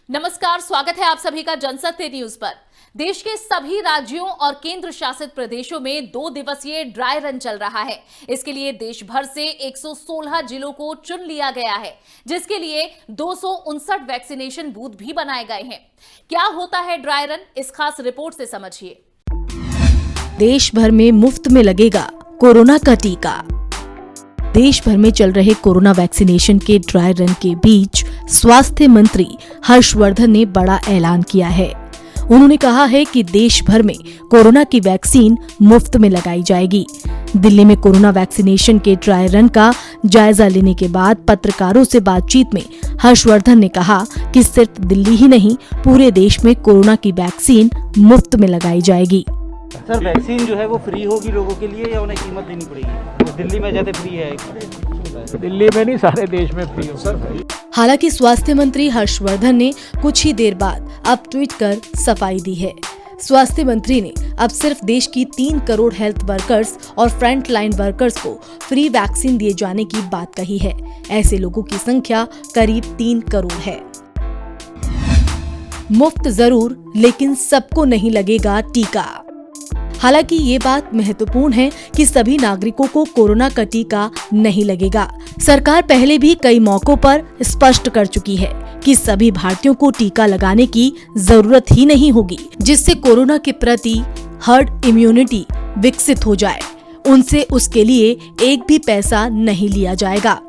नमस्कार, स्वागत है आप सभी का जनसत्य न्यूज पर। देश के सभी राज्यों और केंद्र शासित प्रदेशों में 2 दिवसीय ड्राई रन चल रहा है। इसके लिए देश भर से 116 जिलों को चुन लिया गया है, जिसके लिए 259 वैक्सीनेशन बूथ भी बनाए गए हैं। क्या होता है ड्राई रन, इस खास रिपोर्ट से समझिए। देश भर में मुफ्त में लगेगा कोरोना का टीका। देश भर में चल रहे कोरोना वैक्सीनेशन के ड्राई रन के बीच स्वास्थ्य मंत्री हर्षवर्धन ने बड़ा ऐलान किया है। उन्होंने कहा है कि देश भर में कोरोना की वैक्सीन मुफ्त में लगाई जाएगी। दिल्ली में कोरोना वैक्सीनेशन के ड्राई रन का जायजा लेने के बाद पत्रकारों से बातचीत में हर्षवर्धन ने कहा कि सिर्फ दिल्ली ही नहीं, पूरे देश में कोरोना की वैक्सीन मुफ्त में लगाई जाएगी। सर, वैक्सीन जो है वो फ्री होगी लोगों के लिए या उन्हें कीमत देनी पड़ेगी? तो दिल्ली में ज्यादा फ्री है? दिल्ली में नहीं, सारे देश में फ्री हो सर। हालांकि स्वास्थ्य मंत्री हर्षवर्धन ने कुछ ही देर बाद अब ट्वीट कर सफाई दी है। स्वास्थ्य मंत्री ने अब सिर्फ देश की 3 करोड़ हेल्थ वर्कर्स और फ्रंट लाइन वर्कर्स को फ्री वैक्सीन दिए जाने की बात कही है। ऐसे लोगों की संख्या करीब 3 करोड़ है। मुफ्त जरूर, लेकिन सबको नहीं लगेगा टीका। हालांकि ये बात महत्वपूर्ण है कि सभी नागरिकों को कोरोना का टीका नहीं लगेगा। सरकार पहले भी कई मौकों पर स्पष्ट कर चुकी है कि सभी भारतीयों को टीका लगाने की जरूरत ही नहीं होगी, जिससे कोरोना के प्रति हर्ड इम्यूनिटी विकसित हो जाए। उनसे उसके लिए एक भी पैसा नहीं लिया जाएगा।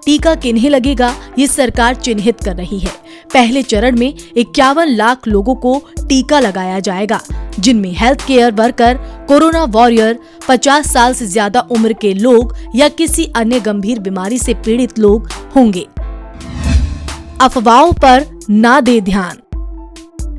टीका किन्हें लगेगा, ये सरकार चिन्हित कर रही है। पहले चरण में 51 लाख लोगों को टीका लगाया जाएगा, जिनमें health care worker, corona warrior, 50 साल से ज्यादा उम्र के लोग या किसी अन्य गंभीर बीमारी से पीड़ित लोग होंगे। अफवाहों पर ना दे ध्यान।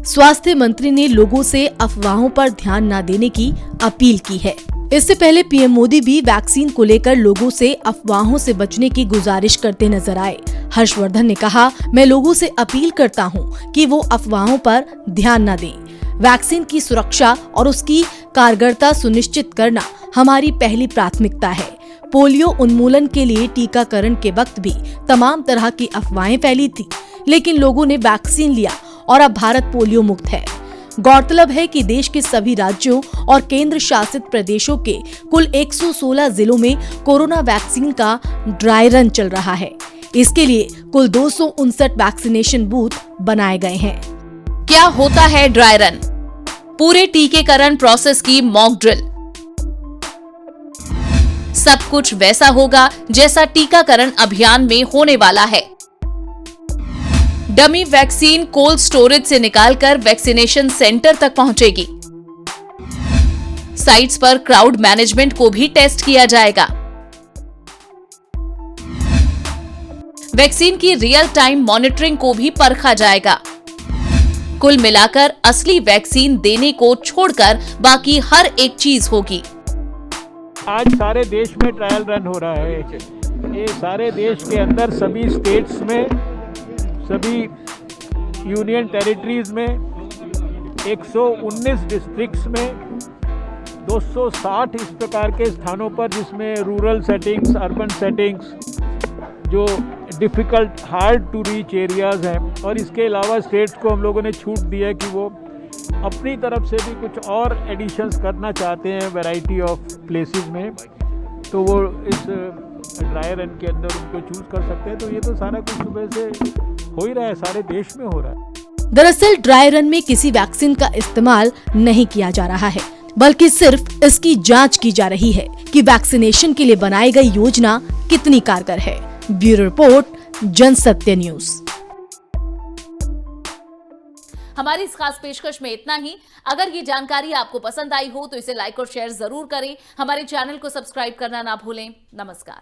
स्वास्थ्य मंत्री ने लोगों से अफवाहों पर ध्यान न देने की अपील की है। इससे पहले पीएम मोदी भी वैक्सीन को लेकर लोगों से अफवाहों से बचने की गुजारिश करते नजर आए। हर्षवर्धन ने कहा, मैं लोगों से अपील करता हूं कि वो अफवाहों पर ध्यान न दें। वैक्सीन की सुरक्षा और उसकी कारगरता सुनिश्चित करना हमारी पहली प्राथमिकता है। पोलियो उन्मूलन के लिए टीकाकरण के वक्त भी तमाम तरह की अफवाहें फैली थी, लेकिन लोगों ने वैक्सीन लिया और अब भारत पोलियो मुक्त है। गौरतलब है कि देश के सभी राज्यों और केंद्र शासित प्रदेशों के कुल 116 जिलों में कोरोना वैक्सीन का ड्राई रन चल रहा है। इसके लिए कुल 259 वैक्सीनेशन बूथ बनाए गए हैं। क्या होता है ड्राई रन? पूरे टीकाकरण प्रोसेस की मॉक ड्रिल। सब कुछ वैसा होगा जैसा टीकाकरण अभियान में होने वाला है। डमी वैक्सीन कोल्ड स्टोरेज से निकालकर वैक्सीनेशन सेंटर तक पहुंचेगी। साइट्स पर क्राउड मैनेजमेंट को भी टेस्ट किया जाएगा। वैक्सीन की रियल टाइम मॉनिटरिंग को भी परखा जाएगा। कुल मिलाकर असली वैक्सीन देने को छोड़कर बाकी हर एक चीज होगी। आज सारे देश में ट्रायल रन हो रहा है। ये सारे देश के अंदर सभी स्टेट्स में, सभी यूनियन टेरिटरीज में, 119 डिस्ट्रिक्ट्स में, 260 इस प्रकार के स्थानों पर, जिसमें रूरल सेटिंग्स, अर्बन सेटिंग्स, जो difficult hard to reach areas हैं, और इसके अलावा स्टेट्स को हम लोगों ने छूट दी है कि वो अपनी तरफ से भी कुछ और एडिशंस करना चाहते हैं वैरायटी ऑफ प्लेसेस में, तो वो इस ड्राई रन के अंदर उनको चूज कर सकते हैं। तो ये तो सारा कुछ सुबह से हो ही रहा है, सारे देश में हो रहा है। दरअसल ड्राई रन में किसी वैक्सीन का इस्तेमाल नहीं किया जा रहा है, बल्कि सिर्फ इसकी जांच की जा रही है कि वैक्सीनेशन के लिए बनाई गई योजना कितनी कारगर है। Bureau report, Jansatya news. हमारी इस खास पेशकश में इतना ही। अगर ये जानकारी आपको पसंद आई हो तो इसे लाइक और शेयर जरूर करें। हमारे चैनल को सब्सक्राइब करना ना भूलें। नमस्कार।